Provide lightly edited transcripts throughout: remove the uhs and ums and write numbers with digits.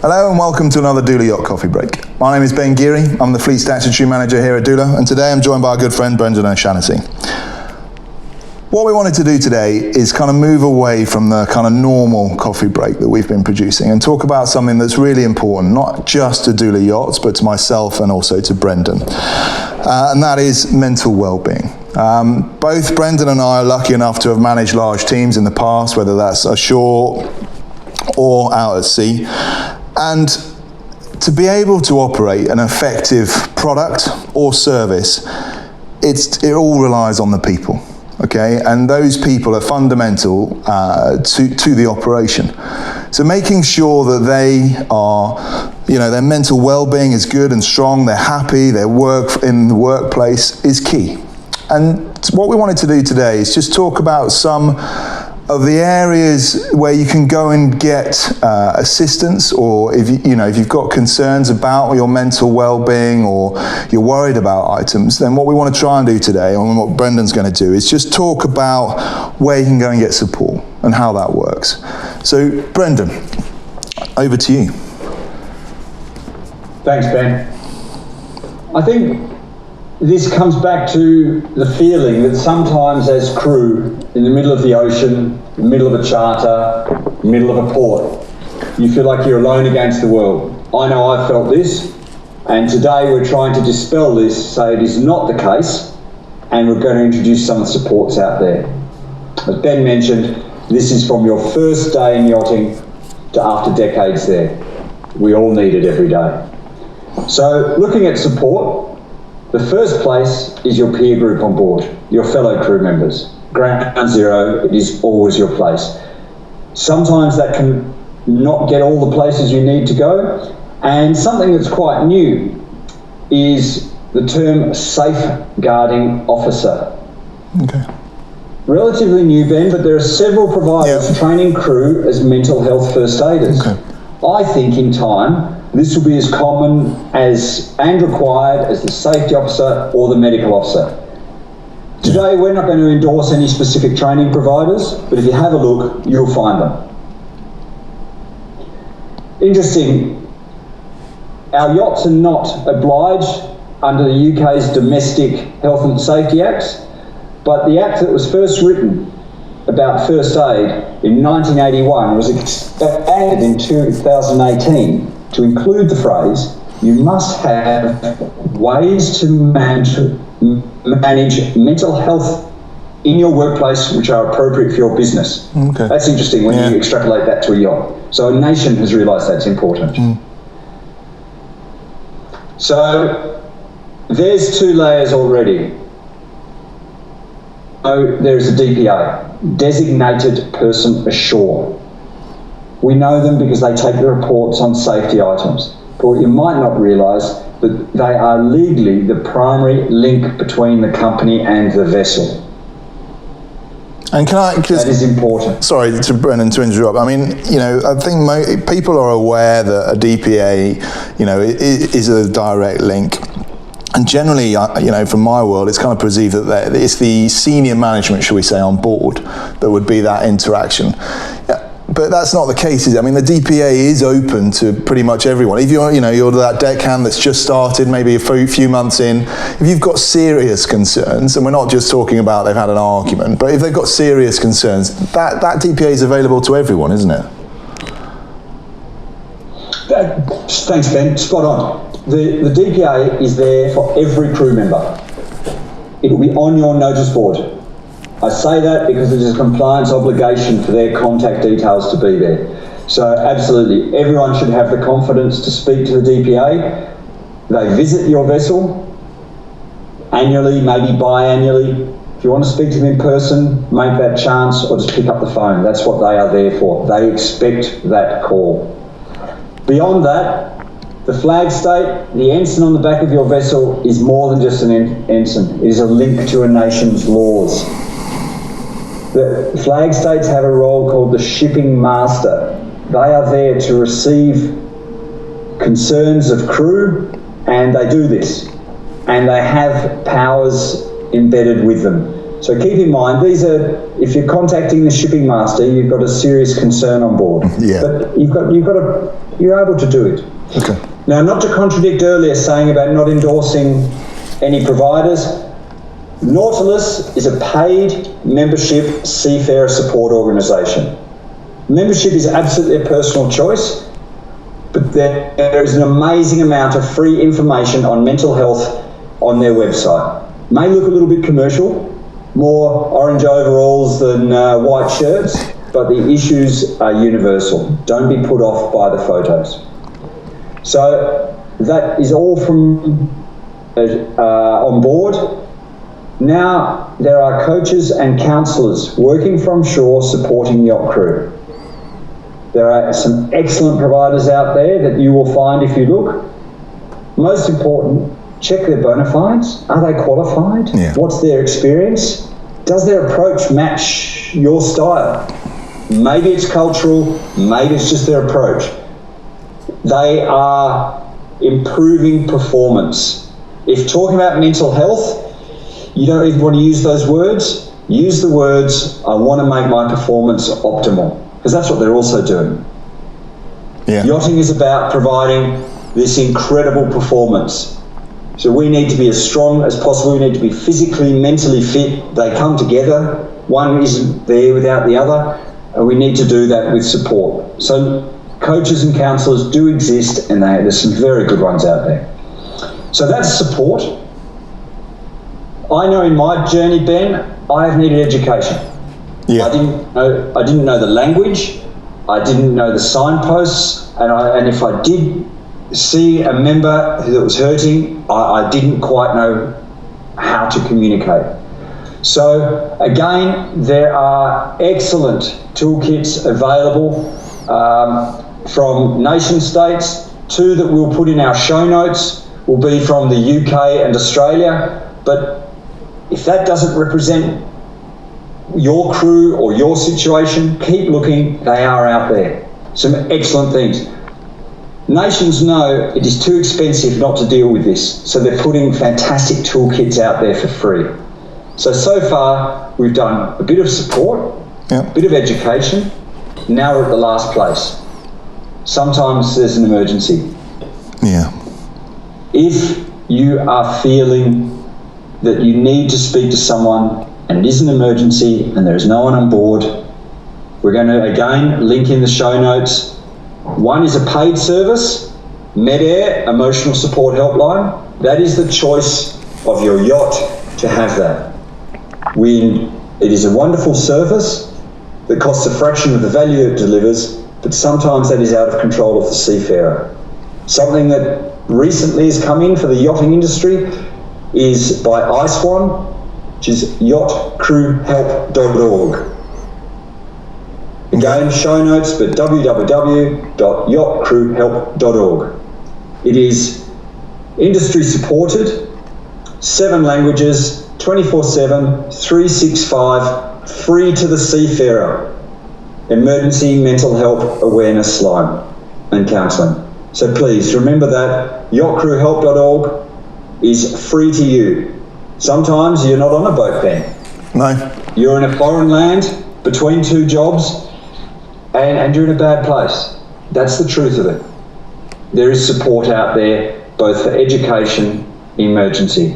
Hello and welcome to another Döhle Yacht Coffee Break. My name is Ben Geary, I'm the Fleet Statutory Manager here at Döhle, and today I'm joined by our good friend Brendan O'Shannessy. What we wanted to do today is kind of move away from the kind of normal coffee break that we've been producing and talk about something that's really important, not just to Döhle Yachts, but to myself and also to Brendan. And that is mental well-being. Both Brendan and I are lucky enough to have managed large teams in the past, whether that's ashore or out at sea. And to be able to operate an effective product or service, it all relies on the people. Okay, and those people are fundamental to the operation. So making sure that they are, their mental well-being is good and strong, they're happy, their work in the workplace is key. And what we wanted to do today is just talk about some of the areas where you can go and get assistance, or if you've got concerns about your mental well-being or you're worried about items, then what we want to try and do today, and what Brendan's going to do, is just talk about where you can go and get support and how that works. So Brendan, over to you. Thanks, Ben. I think this comes back to the feeling that sometimes as crew in the middle of the ocean, the middle of a charter, middle of a port, you feel like you're alone against the world. I know I've felt this, and today we're trying to dispel this, so it is not the case, and we're going to introduce some supports out there. As Ben mentioned, this is from your first day in yachting to after decades there. We all need it every day. So looking at support, the first place is your peer group on board, your fellow crew members. Ground zero, it is always your place. Sometimes that can not get all the places you need to go, and something that's quite new is the term safeguarding officer. Okay. Relatively new, Ben, but there are several providers training crew as mental health first aiders. Okay. I think in time, this will be as common as and required as the safety officer or the medical officer. Today, we're not going to endorse any specific training providers, but if you have a look, you'll find them. Interesting, our yachts are not obliged under the UK's Domestic Health and Safety Acts, but the act that was first written about first aid in 1981 was expanded in 2018 to include the phrase, you must have ways to manage mental health in your workplace which are appropriate for your business. Okay. That's interesting when you extrapolate that to a yacht. So a nation has realised that's important. So there's two layers already. So there's a DPA, Designated Person Ashore. We know them because they take the reports on safety items. But what you might not realise, that they are legally the primary link between the company and the vessel. And that is important. Sorry to Brendan to interrupt. I mean, I think people are aware that a DPA, is a direct link. And generally, from my world, it's kind of perceived that it's the senior management, shall we say, on board that would be that interaction. But that's not the case, is it? I mean, the DPA is open to pretty much everyone. If you're that deckhand that's just started, maybe a few months in, if you've got serious concerns, and we're not just talking about they've had an argument, but if they've got serious concerns, that DPA is available to everyone, isn't it? Thanks, Ben. Spot on. The DPA is there for every crew member. It will be on your notice board. I say that because it is a compliance obligation for their contact details to be there. So absolutely, everyone should have the confidence to speak to the DPA. They visit your vessel annually, maybe biannually. If you want to speak to them in person, make that chance or just pick up the phone. That's what they are there for. They expect that call. Beyond that, the flag state, the ensign on the back of your vessel is more than just an ensign. It is a link to a nation's laws. The flag states have a role called the shipping master. They are there to receive concerns of crew, and they do this. And they have powers embedded with them. So keep in mind, these are, if you're contacting the shipping master, you've got a serious concern on board. Yeah. But you're able to do it. Okay. Now, not to contradict earlier saying about not endorsing any providers, Nautilus is a paid membership seafarer support organisation. Membership is absolutely a personal choice, but there is an amazing amount of free information on mental health on their website. May look a little bit commercial, more orange overalls than white shirts, but the issues are universal. Don't be put off by the photos. So that is all from on board. Now there are coaches and counsellors working from shore supporting yacht crew. There are some excellent providers out there that you will find if you look. Most important, check their bona fides. Are they qualified? Yeah. What's their experience? Does their approach match your style? Maybe it's cultural, maybe it's just their approach. They are improving performance. If talking about mental health, you don't even want to use those words, use the words, I want to make my performance optimal, because that's what they're also doing. Yeah. Yachting is about providing this incredible performance. So we need to be as strong as possible. We need to be physically, mentally fit. They come together. One isn't there without the other. And we need to do that with support. So coaches and counsellors do exist, and there's some very good ones out there. So that's support. I know in my journey, Ben, I have needed education. Yeah. I didn't know the language. I didn't know the signposts, and if I did see a member that was hurting, I didn't quite know how to communicate. So again, there are excellent toolkits available from nation states. Two that we'll put in our show notes will be from the UK and Australia. But if that doesn't represent your crew or your situation, keep looking. They are out there. Some excellent things. Nations know it is too expensive not to deal with this, so they're putting fantastic toolkits out there for free. So far, we've done a bit of support, a bit of education. Now we're at the last place. Sometimes there's an emergency. Yeah. If you are feeling that you need to speak to someone and it is an emergency and there is no one on board, we're going to again link in the show notes. One is a paid service, Medair Emotional Support Helpline. That is the choice of your yacht to have that. It is a wonderful service that costs a fraction of the value it delivers, but sometimes that is out of control of the seafarer. Something that recently has come in for the yachting industry is by iSwan, which is yachtcrewhelp.org. Again, show notes, but www.yachtcrewhelp.org. It is industry supported, 7 languages, 24/7, 365, free to the seafarer. Emergency mental health awareness line and counselling. So please remember that yachtcrewhelp.org is free to you. Sometimes you're not on a boat then. No. You're in a foreign land between 2 jobs and you're in a bad place. That's the truth of it. There is support out there, both for education, emergency.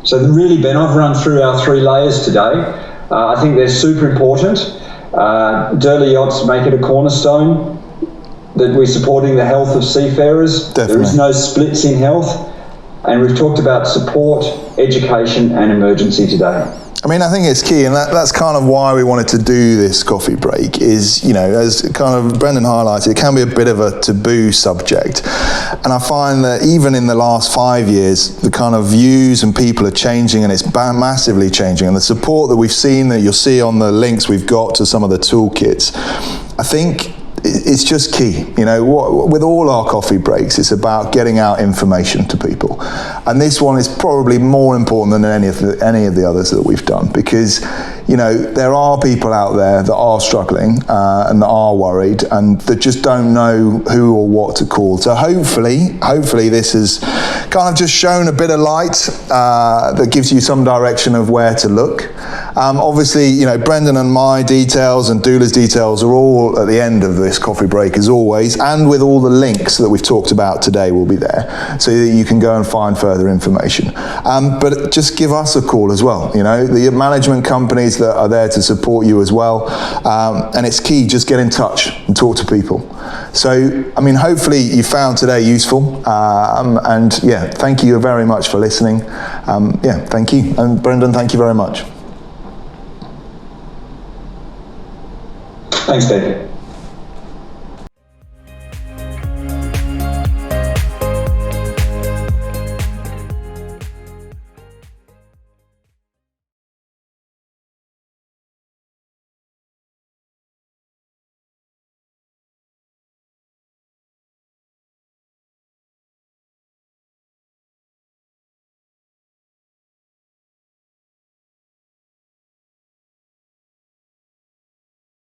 So really, Ben, I've run through our 3 layers today. I think they're super important. Döhle Yachts make it a cornerstone that we're supporting the health of seafarers. Definitely. There is no splits in health. And we've talked about support, education and emergency today. I mean, I think it's key, and that's kind of why we wanted to do this coffee break is, you know, as kind of Brendan highlighted, it can be a bit of a taboo subject. And I find that even in the last 5 years, the kind of views and people are changing, and it's massively changing. And the support that we've seen, that you'll see on the links we've got to some of the toolkits, I think it's just key. With all our coffee breaks, it's about getting out information to people, and this one is probably more important than any of the others that we've done, because there are people out there that are struggling and that are worried and that just don't know who or what to call. So hopefully this has kind of just shown a bit of light that gives you some direction of where to look. Obviously, Brendan and my details and Döhle's details are all at the end of this coffee break as always, and with all the links that we've talked about today will be there, so that you can go and find further information. But just give us a call as well. The management companies that are there to support you as well, and it's key, just get in touch and talk to people. So, hopefully you found today useful, and thank you very much for listening. Thank you, and Brendan, thank you very much. Thanks, Dave.